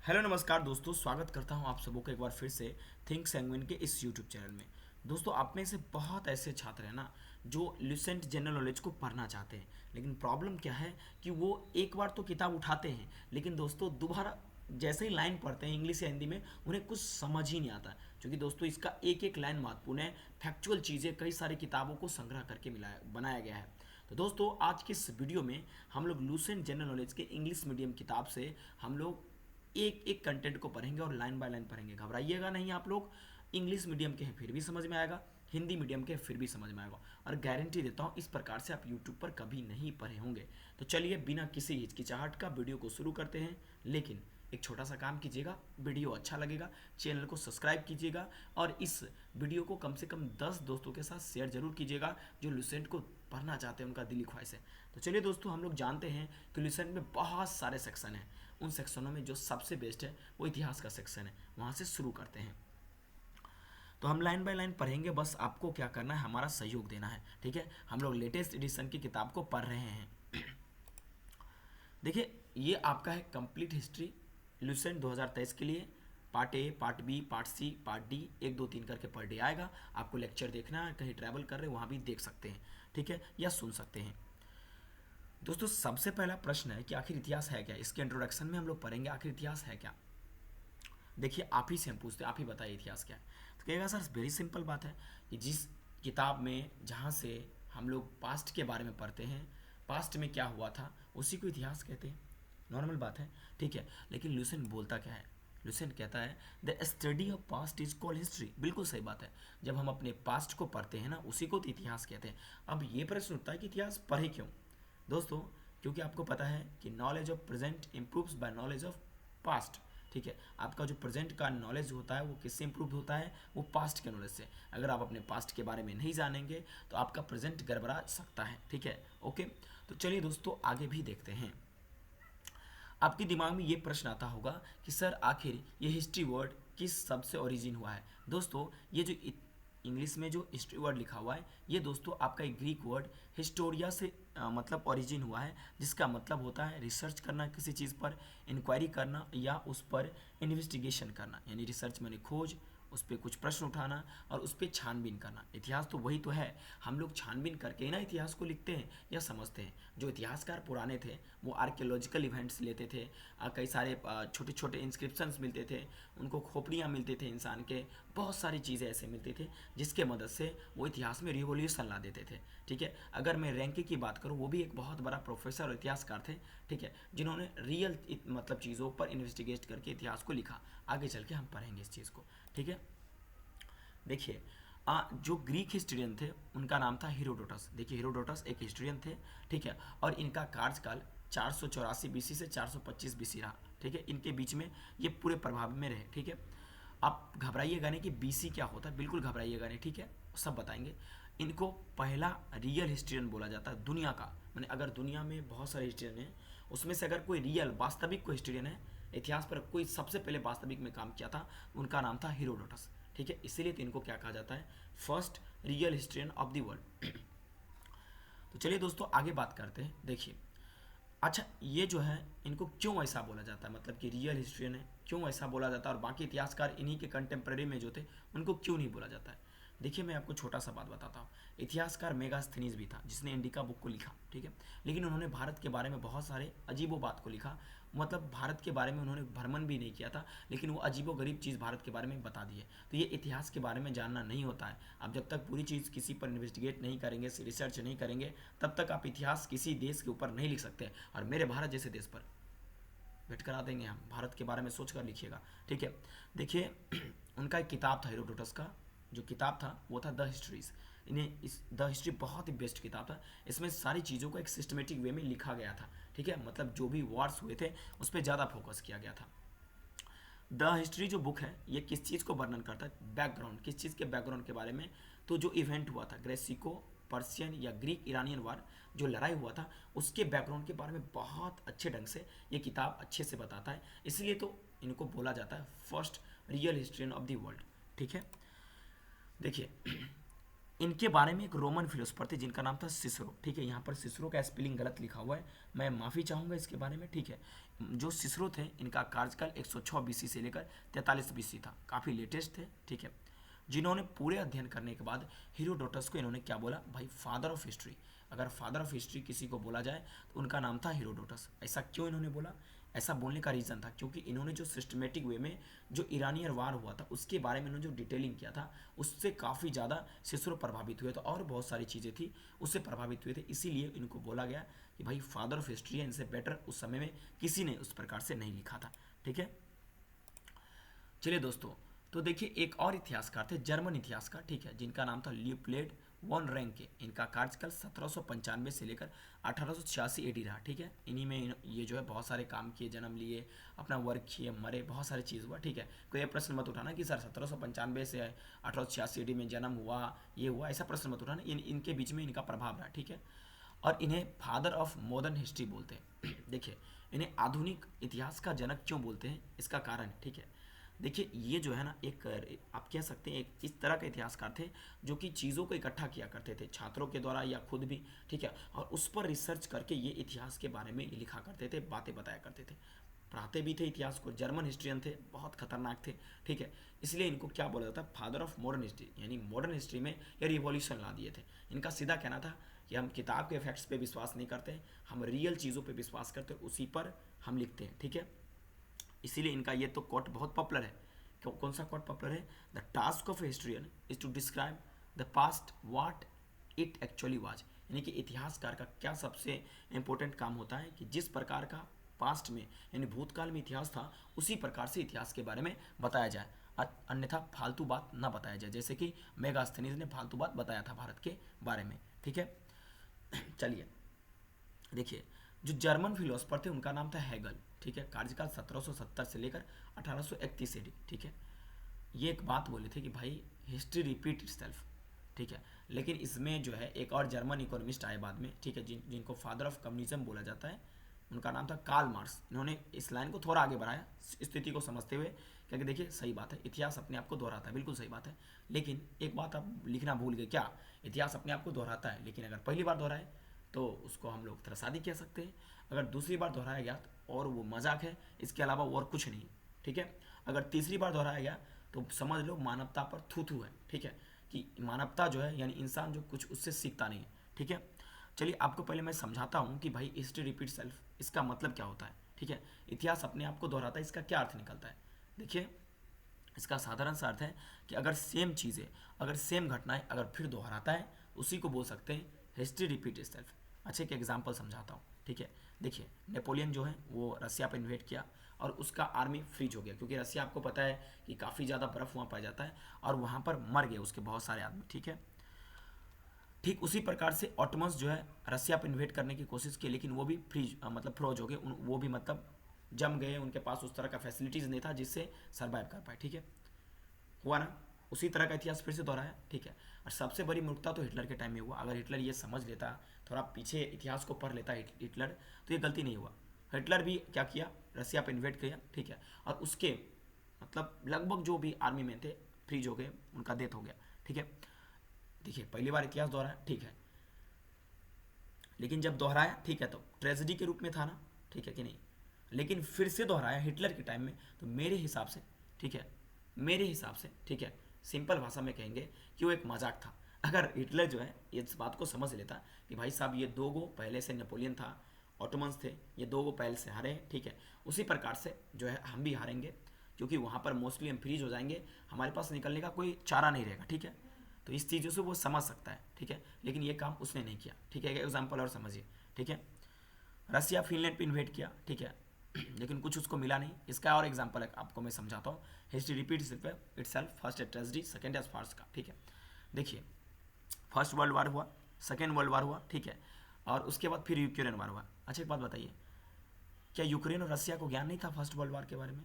Hello नमस्कार दोस्तों, स्वागत करता हूं आप सबों को एक बार फिर से थिंक सैंग्विन के इस यूट्यूब चैनल में। दोस्तों, आप में से बहुत ऐसे छात्र हैं ना जो लुसेंट जनरल नॉलेज को पढ़ना चाहते हैं, लेकिन प्रॉब्लम क्या है कि वो एक बार तो किताब उठाते हैं, लेकिन दोस्तों दोबारा जैसे ही लाइन पढ़ते हैं इंग्लिश या हिंदी में उन्हें कुछ समझ ही नहीं आता, क्योंकि दोस्तों इसका एक एक लाइन महत्वपूर्ण है। फैक्चुअल चीज़ें कई सारी किताबों को संग्रह करके मिलाया बनाया गया है। तो दोस्तों, आज की इस वीडियो में हम लोग लुसेंट जनरल नॉलेज के इंग्लिश मीडियम किताब से हम लोग एक एक कंटेंट को पढ़ेंगे और लाइन बाय लाइन पढ़ेंगे। घबराइएगा नहीं आप लोग, इंग्लिश मीडियम के हैं फिर भी समझ में आएगा, हिंदी मीडियम के फिर भी समझ में आएगा, और गारंटी देता हूँ इस प्रकार से आप यूट्यूब पर कभी नहीं पढ़े होंगे। तो चलिए बिना किसी हिचकिचाहट का वीडियो को शुरू करते हैं। लेकिन एक छोटा सा काम कीजिएगा, वीडियो अच्छा लगेगा चैनल को सब्सक्राइब कीजिएगा और इस वीडियो को कम से कम 10 दोस्तों के साथ शेयर जरूर कीजिएगा जो लुसेंट को पढ़ना चाहते हैं, उनका दिली ख्वाहिश है। तो चलिए दोस्तों, हम लोग जानते हैं कि लुसेंट में बहुत सारे सेक्शन हैं। उन सेक्शनों में जो सबसे बेस्ट है वो इतिहास का सेक्शन है, वहाँ से शुरू करते हैं। तो हम लाइन बाय लाइन पढ़ेंगे, बस आपको क्या करना है, हमारा सहयोग देना है। ठीक है, हम लोग लेटेस्ट एडिशन की किताब को पढ़ रहे हैं। देखिए, ये आपका है कंप्लीट हिस्ट्री लुसेंट 2023 के लिए। Part A, part B, part C, part D, 1 2 3 करके पर डे आएगा। आपको लेक्चर देखना है, कहीं ट्रैवल कर रहे हो वहाँ भी देख सकते हैं, ठीक है, या सुन सकते हैं। दोस्तों, सबसे पहला प्रश्न है कि आखिर इतिहास है क्या। इसके इंट्रोडक्शन में हम लोग पढ़ेंगे आखिर इतिहास है क्या। देखिए, आप ही से हम पूछते हैं, आप ही बताइए इतिहास क्या है। तो कहेगा सर वेरी सिंपल बात है कि जिस किताब में जहाँ से हम लोग पास्ट के बारे में पढ़ते हैं, पास्ट में क्या हुआ था, उसी को इतिहास कहते हैं। नॉर्मल बात है, ठीक है। लेकिन लुसेंट बोलता क्या है, लुसेंट कहता है the study of past is called history. बिल्कुल सही बात है, जब हम अपने पास्ट को पढ़ते हैं ना उसी को तो इतिहास कहते हैं। अब ये प्रश्न उठता है कि इतिहास पढ़े क्यों। दोस्तों, क्योंकि आपको पता है कि knowledge of present improves by knowledge of past. ठीक है, आपका जो प्रेजेंट का नॉलेज होता है वो किससे इम्प्रूव होता है, वो पास्ट के नॉलेज से। अगर आप अपने पास्ट के बारे में नहीं जानेंगे तो आपका प्रेजेंट गड़बड़ा सकता है। ठीक है, ओके। तो चलिए दोस्तों, आगे भी देखते हैं। आपके दिमाग में ये प्रश्न आता होगा कि सर आखिर ये हिस्ट्री वर्ड किस शब्द से ओरिजिन हुआ है। दोस्तों, ये जो इंग्लिश में जो हिस्ट्री वर्ड लिखा हुआ है, ये दोस्तों आपका एक ग्रीक वर्ड हिस्टोरिया से मतलब ओरिजिन हुआ है, जिसका मतलब होता है रिसर्च करना, किसी चीज़ पर इंक्वायरी करना या उस पर इन्वेस्टिगेशन करना। यानी रिसर्च माने खोज, उस पर कुछ प्रश्न उठाना और उस पर छानबीन करना। इतिहास तो वही तो है, हम लोग छानबीन करके ही ना इतिहास को लिखते हैं या समझते हैं। जो इतिहासकार पुराने थे वो आर्कियोलॉजिकल इवेंट्स लेते थे, कई सारे छोटे छोटे इंस्क्रिप्शंस मिलते थे, उनको खोपड़ियाँ मिलते थे इंसान के, बहुत सारी चीज़ें ऐसे मिलती थी जिसके मदद से वो इतिहास में रिवोल्यूशन ला देते थे। ठीक है, अगर मैं रैंकी की बात करूँ, वो भी एक बहुत बड़ा प्रोफेसर और इतिहासकार थे, ठीक है, जिन्होंने रियल मतलब चीज़ों पर इन्वेस्टिगेट करके इतिहास को लिखा। आगे चल के हम पढ़ेंगे इस चीज़ को, ठीक है। देखिए, जो ग्रीक हिस्ट्रियन थे उनका नाम था हीरोडोटस। देखिए, हीरोडोटस एक हिस्ट्रियन थे, ठीक है, और इनका कार्यकाल 484 बीसी से 425 बीसी रहा। ठीक है, इनके बीच में ये पूरे प्रभाव में रहे। ठीक है, आप घबराइएगा नहीं कि बीसी क्या होता है, बिल्कुल घबराइएगा नहीं, ठीक है, सब बताएंगे। इनको पहला रियल हिस्ट्रियन बोला जाता है दुनिया का। मैंने अगर दुनिया में बहुत सारे हिस्ट्रियन हैं, उसमें से अगर कोई रियल वास्तविक कोई हिस्ट्रियन है, इतिहास पर कोई सबसे पहले वास्तविक में काम किया था, उनका नाम था हीरोडोटस। ठीक है, इसीलिए तो इनको क्या कहा जाता है, first real historian of the world. तो चलिए दोस्तों, आगे बात करते हैं। देखिए, अच्छा, ये जो है इनको क्यों ऐसा बोला जाता है, मतलब कि रियल हिस्ट्रियन है, क्यों ऐसा बोला जाता है, और बाकी इतिहासकार इन्हीं के कंटेम्प्रेरी में जो थे उनको क्यों नहीं बोला जाता है। देखिए, मैं आपको छोटा सा बात बताता हूँ। इतिहासकार मेगास्थनीज भी था जिसने इंडिका बुक को लिखा, ठीक है, लेकिन उन्होंने भारत के बारे में बहुत सारे अजीबो बात को लिखा। मतलब भारत के बारे में उन्होंने भ्रमण भी नहीं किया था, लेकिन वो अजीबो गरीब चीज़ भारत के बारे में बता दी है। तो ये इतिहास के बारे में जानना नहीं होता है। आप जब तक पूरी चीज़ किसी पर इन्वेस्टिगेट नहीं करेंगे, रिसर्च नहीं करेंगे, तब तक आप इतिहास किसी देश के ऊपर नहीं लिख सकते। और मेरे भारत जैसे देश पर भेंट करा देंगे हम, भारत के बारे में सोच कर लिखिएगा, ठीक है। देखिए, उनका एक किताब था हेरोडोटस का, जो किताब था वो था द हिस्ट्रीज। इन्हें इस द हिस्ट्री बहुत ही बेस्ट किताब था। इसमें सारी चीज़ों को एक सिस्टमेटिक वे में लिखा गया था, ठीक है, मतलब जो भी वॉर्स हुए थे उस पर ज़्यादा फोकस किया गया था। द हिस्ट्री जो बुक है ये किस चीज़ को वर्णन करता है, बैकग्राउंड, किस चीज़ के बैकग्राउंड के बारे में। तो जो इवेंट हुआ था ग्रेसिको पर्सियन या ग्रीक ईरानियन वार, जो लड़ाई हुआ था, उसके बैकग्राउंड के बारे में बहुत अच्छे ढंग से ये किताब अच्छे से बताता है। इसलिए तो इनको बोला जाता है first real historian of the world, ठीक है। देखिए, इनके बारे में एक रोमन फिलोसफर थे जिनका नाम था सिसरो, ठीक है। यहाँ पर सिसरो का स्पेलिंग गलत लिखा हुआ है, मैं माफ़ी चाहूँगा इसके बारे में, ठीक है। जो सिसरो थे इनका कार्यकाल 106 बीसी से लेकर 43 बीसी था, काफ़ी लेटेस्ट थे, ठीक है। जिन्होंने पूरे अध्ययन करने के बाद हीरोडोटस को इन्होंने क्या बोला भाई, फादर ऑफ हिस्ट्री। अगर फादर ऑफ हिस्ट्री किसी को बोला जाए तो उनका नाम था हीरोडोटस। ऐसा क्यों इन्होंने बोला, ऐसा बोलने का रीज़न था क्योंकि इन्होंने जो सिस्टमेटिक वे में जो ईरानियन वार हुआ था उसके बारे में इन्होंने जो डिटेलिंग किया था उससे काफ़ी ज़्यादा सिसरो प्रभावित हुए थे, और बहुत सारी चीज़ें थी उससे प्रभावित हुए थे, इसीलिए इनको बोला गया कि भाई फादर ऑफ हिस्ट्री है, इनसे बेटर उस समय में किसी ने उस प्रकार से नहीं लिखा था, ठीक है। चलिए दोस्तों, तो देखिए एक और इतिहासकार थे, जर्मन इतिहासकार, ठीक है, जिनका नाम था लियोपोल्ड वॉन रैंके। इनका कार्यकाल 1795 से लेकर 1886 एडी रहा, ठीक है। इन्हीं में ये जो है बहुत सारे काम किए, जन्म लिए, अपना वर्क किए, मरे, बहुत सारी चीज़ हुआ, ठीक है। कोई ये प्रश्न मत उठाना कि सर 1795 से 1886 एडी में जन्म हुआ, ये हुआ, ऐसा प्रश्न मत उठाना। इनके बीच में इनका प्रभाव रहा, ठीक है। और इन्हें फादर ऑफ मॉडर्न हिस्ट्री बोलते हैं। देखिए इन्हें आधुनिक इतिहास का जनक क्यों बोलते हैं, इसका कारण, ठीक है। देखिए ये जो है ना, एक आप कह सकते हैं एक इस तरह के इतिहासकार थे जो कि चीज़ों को इकट्ठा किया करते थे छात्रों के द्वारा या खुद भी, ठीक है, और उस पर रिसर्च करके ये इतिहास के बारे में लिखा करते थे, बातें बताया करते थे, पढ़ाते भी थे इतिहास को। जर्मन हिस्ट्रियन थे, बहुत खतरनाक थे, ठीक है। इसलिए इनको क्या बोला जाता है, फादर ऑफ मॉडर्न हिस्ट्री, यानी मॉडर्न हिस्ट्री में ये रिवॉल्यूशन ला दिए थे। इनका सीधा कहना था कि हम किताब के फैक्ट्स पे विश्वास नहीं करते, हम रियल चीज़ों पे विश्वास करते हैं, उसी पर हम लिखते हैं, ठीक है। इसीलिए इनका ये तो कोट बहुत पॉपुलर है। कौन सा कोट पॉपुलर है, the task of historian is to describe the past what it actually was. यानी कि इतिहासकार का क्या सबसे इंपॉर्टेंट काम होता है कि जिस प्रकार का पास्ट में यानी भूतकाल में इतिहास था उसी प्रकार से इतिहास के बारे में बताया जाए, अन्यथा फालतू बात ना बताया जाए, जैसे कि मेगास्थनीज ने फालतू बात बताया था भारत के बारे में, ठीक है। चलिए देखिए, जो जर्मन फिलोसफर थे उनका नाम था हेगल, ठीक है। कार्यकाल 1770 से लेकर 1831 एडी, ठीक है। ये एक बात बोले थे कि भाई हिस्ट्री रिपीट इटसेल्फ, ठीक है। लेकिन इसमें जो है एक और जर्मन इकोनॉमिस्ट आए बाद में, ठीक है, जिनको फादर ऑफ कम्युनिज्म बोला जाता है, उनका नाम था कार्ल मार्क्स। इन्होंने इस लाइन को थोड़ा आगे बढ़ाया स्थिति को समझते हुए, क्योंकि देखिए सही बात है, इतिहास अपने आप को दोहराता है, बिल्कुल सही बात है। लेकिन एक बात आप लिखना भूल गए, क्या इतिहास अपने आप को दोहराता है, लेकिन अगर पहली बार दोहराए तो उसको हम लोग त्रसादी कह सकते हैं, अगर दूसरी बार दोहराया गया और वो मजाक है, इसके अलावा और कुछ नहीं, ठीक है। अगर तीसरी बार दोहराया गया तो समझ लो मानवता पर थू थू है, ठीक है, कि मानवता जो है यानी इंसान जो कुछ उससे सीखता नहीं है, ठीक है। चलिए आपको पहले मैं समझाता हूँ कि भाई हिस्ट्री रिपीट सेल्फ इसका मतलब क्या होता है, ठीक है। इतिहास अपने आप को दोहराता है, इसका क्या अर्थ निकलता है, देखिए इसका साधारण सा अर्थ है कि अगर सेम चीज़ें, अगर सेम घटनाएं अगर फिर दोहराता है उसी को बोल सकते हैं हिस्ट्री रिपीट सेल्फ। अच्छा एक एग्जांपल समझाता हूँ, ठीक है। देखिए नेपोलियन जो है वो रसिया पर इन्वेट किया और उसका आर्मी फ्रीज हो गया, क्योंकि रसिया आपको पता है कि काफ़ी ज़्यादा बर्फ़ वहाँ पाया जाता है, और वहाँ पर मर गए उसके बहुत सारे आदमी, ठीक है। ठीक उसी प्रकार से ऑटोमन्स जो है रसिया पर इन्वेट करने की कोशिश की, लेकिन वो भी फ्रीज मतलब फ्रोज हो गए, वो भी मतलब जम गए, उनके पास उस तरह का फैसिलिटीज़ नहीं था जिससे सर्वाइव कर पाए, ठीक है। हुआ ना, उसी तरह का इतिहास फिर से दोहराया, ठीक है। और सबसे बड़ी मूर्खता तो हिटलर के टाइम में हुआ। अगर हिटलर ये समझ लेता, थोड़ा पीछे इतिहास को पढ़ लेता हिटलर, तो ये गलती नहीं हुआ। हिटलर भी क्या किया, रसिया पर इन्वेट किया, ठीक है, और उसके मतलब लगभग जो भी आर्मी में थे फ्रीज हो गए, उनका डेथ हो गया, ठीक है। देखिए पहली बार इतिहास दोहराया, ठीक है, लेकिन जब दोहराया, ठीक है, तो ट्रेजेडी के रूप में था ना, ठीक है कि नहीं। लेकिन फिर से दोहराया हिटलर के टाइम में, तो मेरे हिसाब से, ठीक है, मेरे हिसाब से, ठीक है, सिंपल भाषा में कहेंगे कि वो एक मजाक था। अगर हिटलर जो है इस बात को समझ लेता कि भाई साहब ये दो गो पहले से नेपोलियन था, ऑटोमन्स थे, ये दो गो पहले से हारे, ठीक है, उसी प्रकार से जो है हम भी हारेंगे, क्योंकि वहाँ पर मोस्टली हम फ्रीज हो जाएंगे, हमारे पास निकलने का कोई चारा नहीं रहेगा, ठीक है। तो इस चीज़ों से वो समझ सकता है, ठीक है, लेकिन ये काम उसने नहीं किया, ठीक है। एक एग्जाम्पल और समझिए, ठीक है। रसिया फिनलैंड पे इन्वेट किया, ठीक है, लेकिन कुछ उसको मिला नहीं। इसका और एग्जांपल आपको मैं समझाता हूँ। हिस्ट्री रिपीट इटसेल्फ, फर्स्ट है ट्रेजेडी, सेकंड है फार्स का, ठीक है। देखिए फर्स्ट वर्ल्ड वार हुआ, सेकेंड वर्ल्ड वार हुआ, ठीक है, और उसके बाद फिर यूक्रेन वार हुआ। अच्छा एक बात बताइए, क्या यूक्रेन और रसिया को ज्ञान नहीं था फर्स्ट वर्ल्ड वार के बारे में,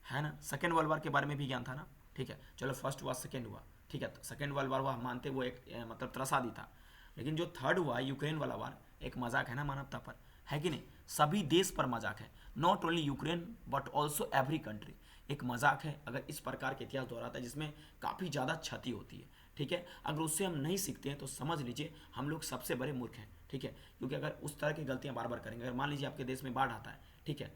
है ना। सेकेंड वर्ल्ड वार के बारे में भी ज्ञान था ना, ठीक है। चलो फर्स्ट हुआ, सेकेंड हुआ, ठीक है, तो सेकेंड वर्ल्ड वार हुआ, हम मानते वो एक मतलब त्रसादी था, लेकिन जो थर्ड हुआ यूक्रेन वाला वार एक मजाक है ना मानवता पर, है कि नहीं। सभी देश पर मजाक है, not only Ukraine but also every country, एक मजाक है अगर इस प्रकार के इतिहास दोहराता है जिसमें काफ़ी ज़्यादा क्षति होती है, ठीक है। अगर उससे हम नहीं सीखते हैं तो समझ लीजिए हम लोग सबसे बड़े मूर्ख हैं, ठीक है। क्योंकि अगर उस तरह की गलतियां बार बार करेंगे, अगर मान लीजिए आपके देश में बाढ़ आता है, ठीक है,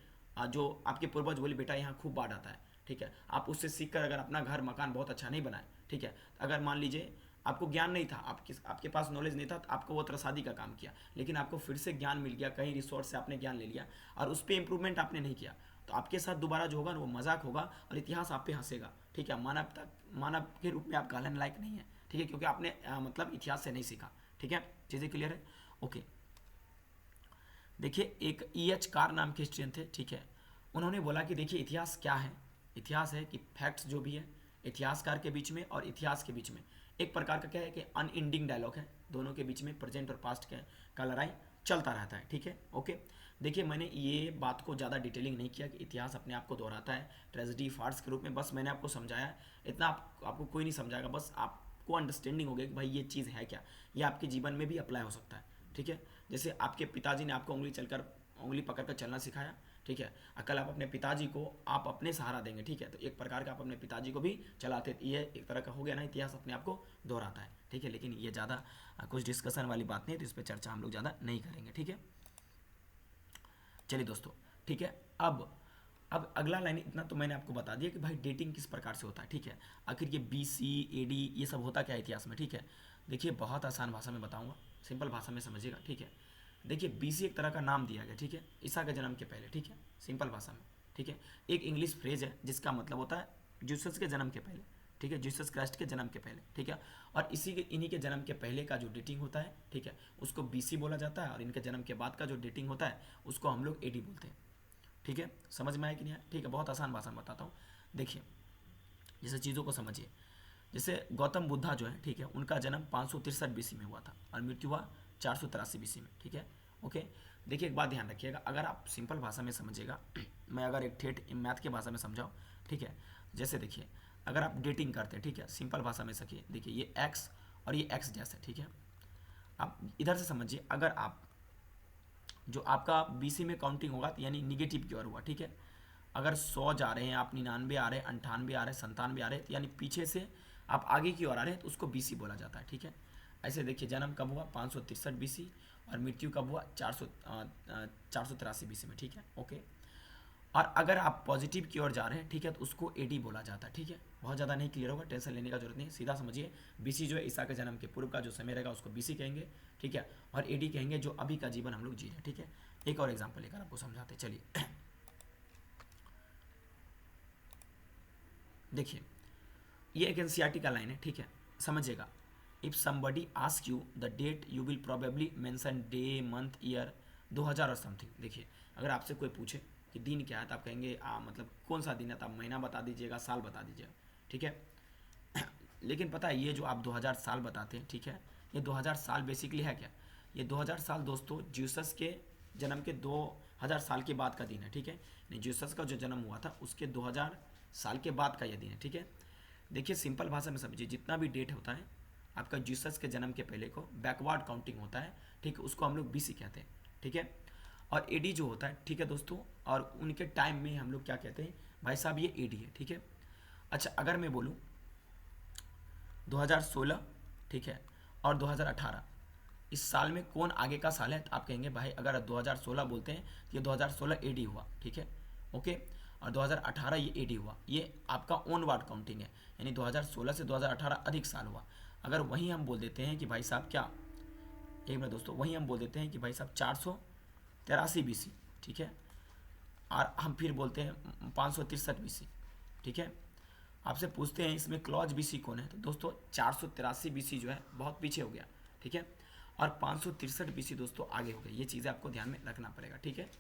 जो आपके पूर्वज बोले बेटा यहाँ खूब बाढ़ आता है, ठीक है, आप उससे सीख कर अगर अपना घर मकान बहुत अच्छा नहीं बनाए, ठीक है, अगर मान लीजिए आपको ज्ञान नहीं था, आपके पास नॉलेज नहीं था, तो आपको वो त्रसादी का काम किया, लेकिन आपको फिर से ज्ञान मिल गया, कहीं रिसोर्स से आपने ज्ञान ले लिया और उस पर इंप्रूवमेंट आपने नहीं किया, तो आपके साथ दोबारा जो होगा ना वो मजाक होगा और इतिहास आप पे हंसेगा, ठीक है। मानव के रूप में आप कहलाने लायक नहीं है, ठीक है, क्योंकि आपने मतलब इतिहास से नहीं सीखा, ठीक है। चीज़ें क्लियर है? ओके। देखिए एक E.H. कार नाम के हिस्ट्रियन थे, ठीक है, उन्होंने बोला कि देखिए इतिहास क्या है, इतिहास है कि फैक्ट्स जो भी है इतिहासकार के बीच में और इतिहास के बीच में एक प्रकार का क्या है कि अनएंडिंग डायलॉग है, दोनों के बीच में प्रेजेंट और पास्ट का लड़ाई चलता रहता है, ठीक है। ओके। देखिए मैंने ये बात को ज़्यादा डिटेलिंग नहीं किया कि इतिहास अपने आप को दोहराता है ट्रेजिडी फार्स के रूप में, बस मैंने आपको समझाया, इतना आपको कोई नहीं समझाएगा, बस आपको अंडरस्टैंडिंग हो गया कि भाई ये चीज़ है क्या, ये आपके जीवन में भी अप्लाई हो सकता है, ठीक है। जैसे आपके पिताजी ने आपको उंगली पकड़ कर चलना सिखाया, ठीक है, कल आप अपने पिताजी को आप अपने सहारा देंगे, ठीक है, तो एक प्रकार का आप अपने पिताजी को भी चलाते, ये एक तरह का हो गया ना, इतिहास अपने आप को दोहराता है, ठीक है। लेकिन ये ज़्यादा कुछ डिस्कशन वाली बात नहीं है, तो इस पर चर्चा हम लोग ज़्यादा नहीं करेंगे, ठीक है। चलिए दोस्तों, ठीक है। अब अगला लाइन, इतना तो मैंने आपको बता दिया कि भाई डेटिंग किस प्रकार से होता है, ठीक है। आखिर ये BC AD ये सब होता क्या है इतिहास में, ठीक है। देखिए बहुत आसान भाषा में बताऊंगा, सिंपल भाषा में समझिएगा, ठीक है। देखिए BC एक तरह का नाम दिया गया, ठीक है, ईसा के जन्म के पहले, ठीक है, सिंपल भाषा में, ठीक है। एक इंग्लिश फ्रेज है जिसका मतलब होता है जीसस के जन्म के पहले, ठीक है, जीसस क्राइस्ट के जन्म के पहले, ठीक है। और इन्हीं के जन्म के पहले का जो डेटिंग होता है, ठीक है, उसको BC बोला जाता है, और इनके जन्म के बाद का जो डेटिंग होता है उसको हम लोग AD बोलते हैं, ठीक है। समझ में आया कि नहीं आया? ठीक है, बहुत आसान भाषा में बताता हूँ। देखिए जैसे चीज़ों को समझिए, जैसे गौतम बुद्धा जो है, ठीक है, उनका जन्म 563 BC में हुआ था और मृत्यु हुआ 483 BC में, ठीक है। ओके। देखिए एक बात ध्यान रखिएगा, अगर आप सिंपल भाषा में समझिएगा, मैं अगर एक ठेठ मैथ की भाषा में समझाऊँ, ठीक है, जैसे देखिए अगर आप डेटिंग करते हैं, ठीक है, सिंपल भाषा में सकिए, देखिए ये x और ये x डैश है, ठीक है। आप इधर से समझिए, अगर आप जो आपका BC में काउंटिंग होगा तो यानी निगेटिव की ओर हुआ, ठीक है। अगर 100 जा रहे हैं आप, 99 आ रहे हैं, 98 आ रहे हैं, 97 आ रहे हैं, तो यानी पीछे से आप आगे की ओर आ रहे हैं, तो उसको BC बोला जाता है, ठीक है। ऐसे देखिए जन्म कब हुआ 563 BC और मृत्यु कब हुआ 483 BC में, ठीक है। ओके। और अगर आप पॉजिटिव की ओर जा रहे हैं, ठीक है, तो उसको AD बोला जाता है, ठीक है। बहुत ज़्यादा नहीं क्लियर होगा, टेंशन लेने का जरूरत नहीं, सीधा समझिए। BC जो है ईसा के जन्म के पूर्व का जो समय रहेगा उसको BC कहेंगे, ठीक है, और AD कहेंगे जो अभी का जीवन हम लोग जी रहे हैं, ठीक है। एक और एग्जाम्पल लेकर आपको समझाते चलिए। देखिए ये एक NCERT का लाइन है, ठीक है, समझिएगा। If somebody ask you the date you will probably mention day month year 2000 और समथिंग। देखिए अगर आपसे कोई पूछे कि दिन क्या है तो आप कहेंगे मतलब कौन सा दिन है, तो आप महीना बता दीजिएगा, साल बता दीजिएगा, ठीक है। लेकिन पता है ये जो आप 2000 साल बताते हैं, ठीक है, ये 2000 साल बेसिकली है क्या? ये 2000 साल दोस्तों जीसस के जन्म के 2000 साल के बाद का दिन है, ठीक है। नहीं, जीसस का जो जन्म हुआ था उसके 2000 साल के बाद का यह दिन है, ठीक है। देखिए सिंपल भाषा में समझिए, जितना भी डेट होता है आपका जीसस के जन्म के पहले को बैकवर्ड काउंटिंग होता है, ठीक है, उसको हम लोग BC कहते हैं, ठीक है। और AD जो होता है, ठीक है दोस्तों, और उनके टाइम में हम लोग क्या कहते हैं भाई साहब, ये AD है, ठीक है। अच्छा अगर मैं बोलूँ 2016, ठीक है, और 2018 इस साल में कौन आगे का साल है, तो आप कहेंगे भाई अगर 2016 बोलते हैं तो ये 2016 AD हुआ, ठीक है। ओके। और 2018 ये AD हुआ, ये आपका ऑन वार्ड काउंटिंग है, यानी 2016 से 2018 अधिक साल हुआ। अगर वहीं हम बोल देते हैं कि भाई साहब क्या, एक मिनट दोस्तों, वहीं हम बोल देते हैं कि भाई साहब 483 BC, ठीक है, और हम फिर बोलते हैं 563 BC, ठीक है। आपसे पूछते हैं इसमें क्लॉज BC कौन है, तो दोस्तों 483 BC जो है बहुत पीछे हो गया, ठीक है, और 563 BC दोस्तों आगे हो गए। ये चीज़ें आपको ध्यान में रखना पड़ेगा, ठीक है।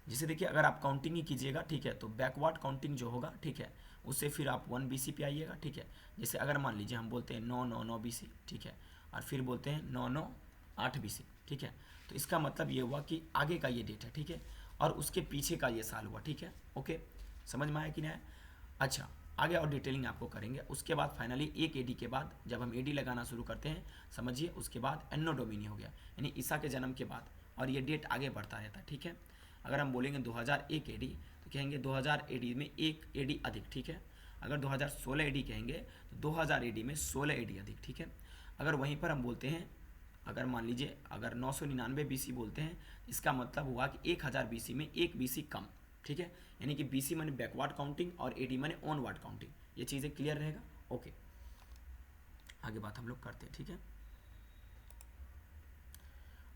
जिसे देखिए अगर आप काउंटिंग ही कीजिएगा, ठीक है, तो बैकवर्ड काउंटिंग जो होगा, ठीक है, उससे फिर आप 1 BC पे आइएगा, ठीक है। जैसे अगर मान लीजिए हम बोलते हैं 999 BC, ठीक है, और फिर बोलते हैं 998 BC, ठीक है, तो इसका मतलब ये हुआ कि आगे का ये डेट है, ठीक है, और उसके पीछे का ये साल हुआ, ठीक है। ओके, समझ में आया कि नहीं आया? अच्छा आगे और डिटेलिंग आपको करेंगे। उसके बाद फाइनली एक AD के बाद जब हम AD लगाना शुरू करते हैं, समझिए उसके बाद एनो डोमिनी हो गया, यानी ईसा के जन्म के बाद, और ये डेट आगे बढ़ता रहता है, ठीक है। अगर हम बोलेंगे 2001 AD तो कहेंगे 2000 AD में एक AD अधिक, ठीक है। अगर 2016 एडी कहेंगे तो 2000 एडी में 16 एडी अधिक, ठीक है। अगर वहीं पर हम बोलते हैं, अगर मान लीजिए अगर 999 बीसी बोलते हैं, इसका मतलब हुआ कि 1000 बीसी में एक बीसी कम, ठीक है। यानी कि बीसी माने बैकवर्ड काउंटिंग और एडी माने ऑनवर्ड काउंटिंग। ये चीज़ें क्लियर रहेगा, ओके। आगे बात हम लोग करते हैं, ठीक है।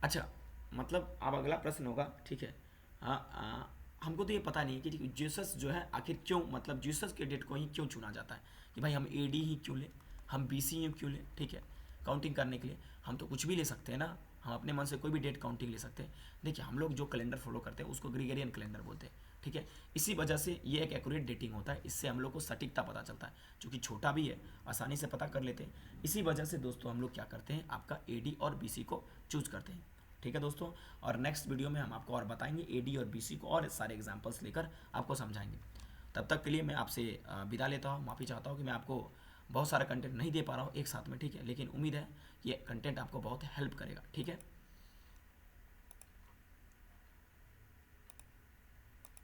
अच्छा, मतलब अब अगला प्रश्न होगा, ठीक है। हमको तो ये पता नहीं है कि जीसस जो है आखिर क्यों, मतलब जीसस के डेट को ही क्यों चुना जाता है कि भाई हम एडी ही क्यों लें, हम बीसी ही क्यों लें, ठीक है। काउंटिंग करने के लिए हम तो कुछ भी ले सकते हैं ना, हम अपने मन से कोई भी डेट काउंटिंग ले सकते हैं। देखिए हम लोग जो कैलेंडर फॉलो करते हैं उसको ग्रीगोरियन कैलेंडर बोलते हैं, ठीक है। इसी वजह से ये एक एक्यूरेट डेटिंग होता है, इससे हम लोग को सटीकता पता चलता है, क्योंकि छोटा भी है आसानी से पता कर लेते हैं। इसी वजह से दोस्तों हम लोग क्या करते हैं, आपका एडी और बीसी को चूज करते हैं, ठीक है दोस्तों। और नेक्स्ट वीडियो में हम आपको और बताएंगे एडी और बीसी को और सारे एग्जांपल्स लेकर आपको समझाएंगे। तब तक के लिए मैं आपसे विदा लेता हूँ, माफ़ी चाहता हूँ कि मैं आपको बहुत सारा कंटेंट नहीं दे पा रहा हूँ एक साथ में, ठीक है। लेकिन उम्मीद है कि ये कंटेंट आपको बहुत हेल्प करेगा, ठीक है।